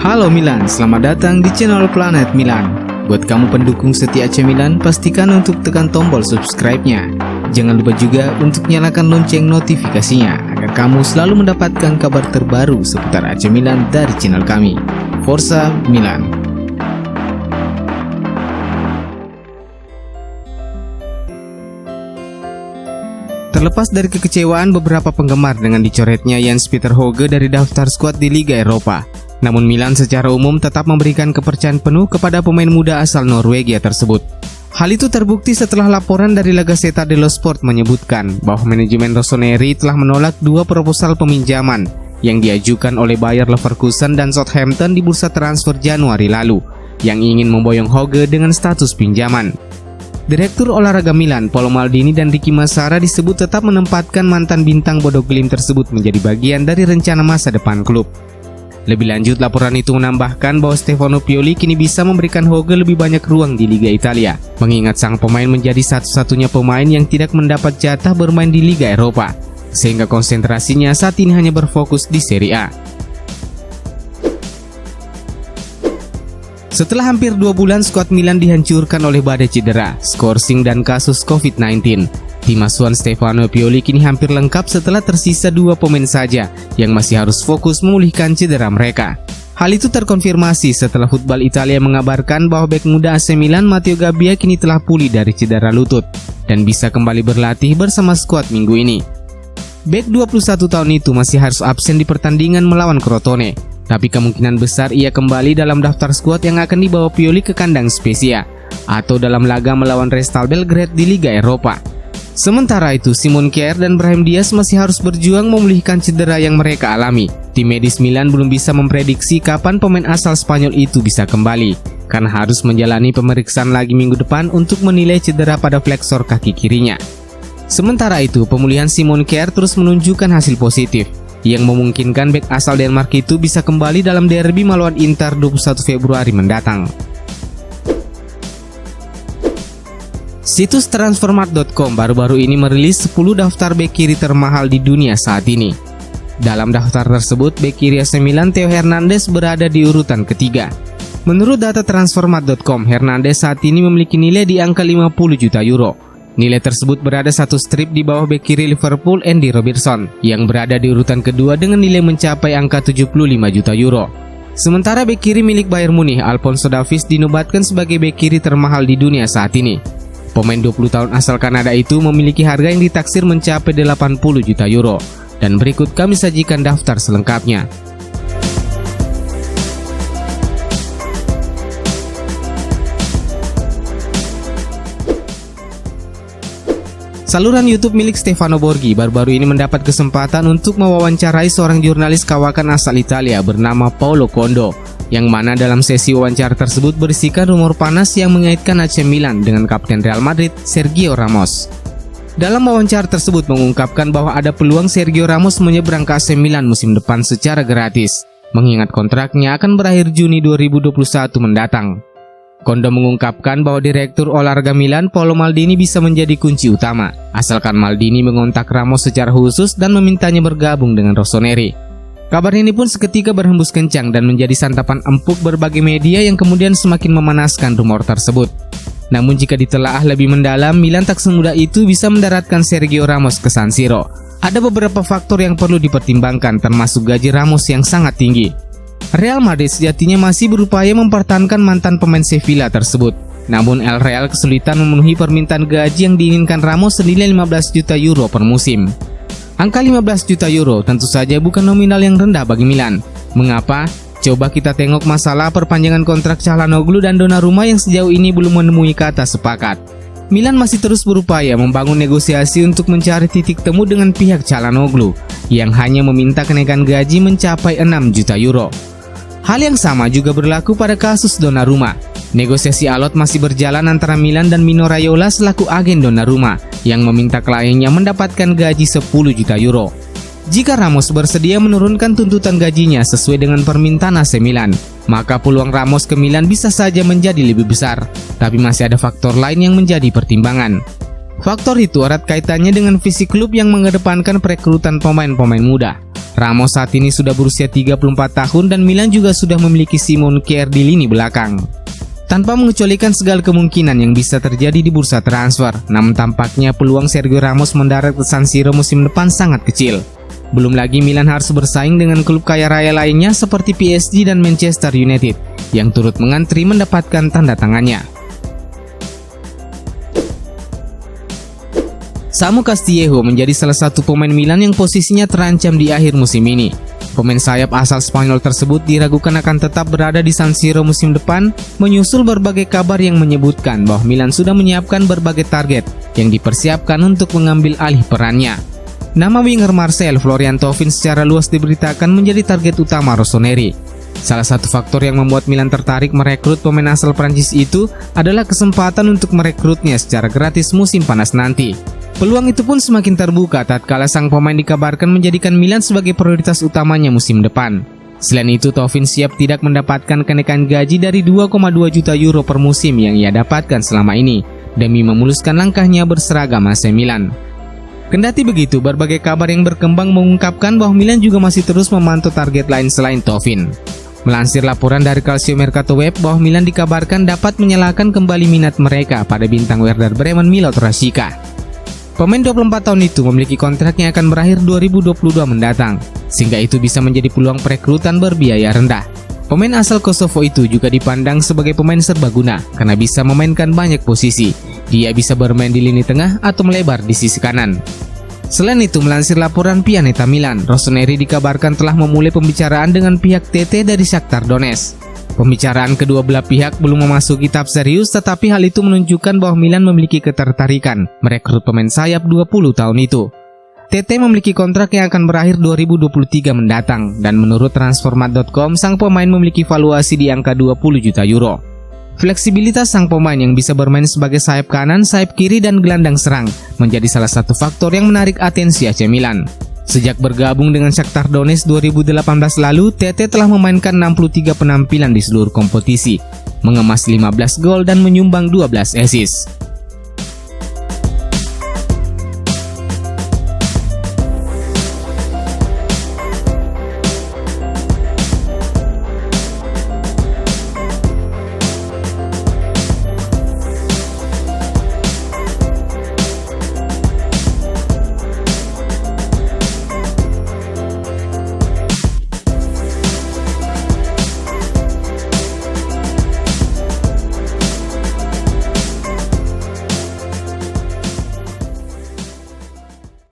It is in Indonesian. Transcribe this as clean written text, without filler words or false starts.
Halo Milan, selamat datang di channel Planet Milan. Buat kamu pendukung setia AC Milan, pastikan untuk tekan tombol subscribe-nya. Jangan lupa juga untuk nyalakan lonceng notifikasinya agar kamu selalu mendapatkan kabar terbaru seputar AC Milan dari channel kami. Forza Milan. Terlepas dari kekecewaan beberapa penggemar dengan dicoretnya Jens-Peter Hauge dari daftar skuad di Liga Eropa, namun Milan secara umum tetap memberikan kepercayaan penuh kepada pemain muda asal Norwegia tersebut. Hal itu terbukti setelah laporan dari La Gazzetta dello Sport menyebutkan bahwa manajemen Rossoneri telah menolak dua proposal peminjaman yang diajukan oleh Bayer Leverkusen dan Southampton di bursa transfer Januari lalu, yang ingin memboyong Hauge dengan status pinjaman. Direktur olahraga Milan, Paolo Maldini dan Ricky Massara disebut tetap menempatkan mantan bintang Bodo Glimt tersebut menjadi bagian dari rencana masa depan klub. Lebih lanjut, laporan itu menambahkan bahwa Stefano Pioli kini bisa memberikan Hauge lebih banyak ruang di Liga Italia, mengingat sang pemain menjadi satu-satunya pemain yang tidak mendapat jatah bermain di Liga Eropa, sehingga konsentrasinya saat ini hanya berfokus di Serie A. Setelah hampir 2 bulan skuad Milan dihancurkan oleh badai cedera, skorsing dan kasus COVID-19, tim asuhan Stefano Pioli kini hampir lengkap setelah tersisa 2 pemain saja yang masih harus fokus memulihkan cedera mereka. Hal itu terkonfirmasi setelah Football Italia mengabarkan bahwa bek muda AC Milan Matteo Gabbia kini telah pulih dari cedera lutut dan bisa kembali berlatih bersama skuad minggu ini. Bek 21 tahun itu masih harus absen di pertandingan melawan Crotone, tapi kemungkinan besar ia kembali dalam daftar skuad yang akan dibawa Pioli ke kandang Spezia atau dalam laga melawan Restal Belgrade di Liga Eropa. Sementara itu, Simon Kjaer dan Brahim Diaz masih harus berjuang memulihkan cedera yang mereka alami. Tim medis Milan belum bisa memprediksi kapan pemain asal Spanyol itu bisa kembali, karena harus menjalani pemeriksaan lagi minggu depan untuk menilai cedera pada fleksor kaki kirinya. Sementara itu, pemulihan Simon Kjaer terus menunjukkan hasil positif, yang memungkinkan bek asal Denmark itu bisa kembali dalam derby melawan Inter 21 Februari mendatang. Situs Transfermarkt.com baru-baru ini merilis 10 daftar bek kiri termahal di dunia saat ini. Dalam daftar tersebut, bek kiri AC Milan Theo Hernandez berada di urutan ketiga. Menurut data Transfermarkt.com, Hernandez saat ini memiliki nilai di angka 50 juta euro. Nilai tersebut berada satu strip di bawah bek kiri Liverpool Andy Robertson yang berada di urutan kedua dengan nilai mencapai angka 75 juta euro. Sementara bek kiri milik Bayern Munich Alphonso Davies dinobatkan sebagai bek kiri termahal di dunia saat ini. Pemain 20 tahun asal Kanada itu memiliki harga yang ditaksir mencapai 80 juta euro. Dan berikut kami sajikan daftar selengkapnya. Saluran YouTube milik Stefano Borghi baru-baru ini mendapat kesempatan untuk mewawancarai seorang jurnalis kawakan asal Italia bernama Paolo Condo, yang mana dalam sesi wawancara tersebut berisikan rumor panas yang mengaitkan AC Milan dengan kapten Real Madrid, Sergio Ramos. Dalam wawancara tersebut mengungkapkan bahwa ada peluang Sergio Ramos menyeberang ke AC Milan musim depan secara gratis, mengingat kontraknya akan berakhir Juni 2021 mendatang. Condo mengungkapkan bahwa Direktur Olahraga Milan, Paolo Maldini bisa menjadi kunci utama, asalkan Maldini mengontak Ramos secara khusus dan memintanya bergabung dengan Rossoneri. Kabar ini pun seketika berhembus kencang dan menjadi santapan empuk berbagai media yang kemudian semakin memanaskan rumor tersebut. Namun jika ditelaah lebih mendalam, Milan tak semudah itu bisa mendaratkan Sergio Ramos ke San Siro. Ada beberapa faktor yang perlu dipertimbangkan, termasuk gaji Ramos yang sangat tinggi. Real Madrid sejatinya masih berupaya mempertahankan mantan pemain Sevilla tersebut. Namun El Real kesulitan memenuhi permintaan gaji yang diinginkan Ramos senilai 15 juta euro per musim. Angka 15 juta euro tentu saja bukan nominal yang rendah bagi Milan. Mengapa? Coba kita tengok masalah perpanjangan kontrak Çalhanoğlu dan Donnarumma yang sejauh ini belum menemui kata sepakat. Milan masih terus berupaya membangun negosiasi untuk mencari titik temu dengan pihak Çalhanoğlu yang hanya meminta kenaikan gaji mencapai 6 juta euro. Hal yang sama juga berlaku pada kasus Donnarumma. Negosiasi alot masih berjalan antara Milan dan Mino Raiola selaku agen Donnarumma yang meminta kliennya mendapatkan gaji 10 juta euro. Jika Ramos bersedia menurunkan tuntutan gajinya sesuai dengan permintaan AC Milan, maka peluang Ramos ke Milan bisa saja menjadi lebih besar. Tapi masih ada faktor lain yang menjadi pertimbangan. Faktor itu erat kaitannya dengan visi klub yang mengedepankan perekrutan pemain-pemain muda. Ramos saat ini sudah berusia 34 tahun dan Milan juga sudah memiliki Simon Kjaer di lini belakang. Tanpa mengecualikan segala kemungkinan yang bisa terjadi di bursa transfer, namun tampaknya peluang Sergio Ramos mendarat ke San Siro musim depan sangat kecil. Belum lagi Milan harus bersaing dengan klub kaya raya lainnya seperti PSG dan Manchester United yang turut mengantri mendapatkan tanda tangannya. Samu Castillejo menjadi salah satu pemain Milan yang posisinya terancam di akhir musim ini. Pemain sayap asal Spanyol tersebut diragukan akan tetap berada di San Siro musim depan, menyusul berbagai kabar yang menyebutkan bahwa Milan sudah menyiapkan berbagai target yang dipersiapkan untuk mengambil alih perannya. Nama winger Marseille Florian Thauvin secara luas diberitakan menjadi target utama Rossoneri. Salah satu faktor yang membuat Milan tertarik merekrut pemain asal Prancis itu adalah kesempatan untuk merekrutnya secara gratis musim panas nanti. Peluang itu pun semakin terbuka tatkala sang pemain dikabarkan menjadikan Milan sebagai prioritas utamanya musim depan. Selain itu, Thauvin siap tidak mendapatkan kenaikan gaji dari 2,2 juta euro per musim yang ia dapatkan selama ini, demi memuluskan langkahnya berseragam AC Milan. Kendati begitu, berbagai kabar yang berkembang mengungkapkan bahwa Milan juga masih terus memantau target lain selain Thauvin. Melansir laporan dari Calcio Mercato Web bahwa Milan dikabarkan dapat menyalakan kembali minat mereka pada bintang Werder Bremen Milot Rashica. Pemain 24 tahun itu memiliki kontrak yang akan berakhir 2022 mendatang, sehingga itu bisa menjadi peluang perekrutan berbiaya rendah. Pemain asal Kosovo itu juga dipandang sebagai pemain serbaguna karena bisa memainkan banyak posisi. Dia bisa bermain di lini tengah atau melebar di sisi kanan. Selain itu, melansir laporan Pianeta Milan, Rossoneri dikabarkan telah memulai pembicaraan dengan pihak TT dari Shakhtar Donetsk. Pembicaraan kedua belah pihak belum memasuki tahap serius, tetapi hal itu menunjukkan bahwa Milan memiliki ketertarikan merekrut pemain sayap 20 tahun itu. TT memiliki kontrak yang akan berakhir 2023 mendatang, dan menurut Transfermarkt.com, sang pemain memiliki valuasi di angka 20 juta euro. Fleksibilitas sang pemain yang bisa bermain sebagai sayap kanan, sayap kiri, dan gelandang serang menjadi salah satu faktor yang menarik atensi AC Milan. Sejak bergabung dengan Shakhtar Donetsk 2018 lalu, TT telah memainkan 63 penampilan di seluruh kompetisi, mengemas 15 gol dan menyumbang 12 assist.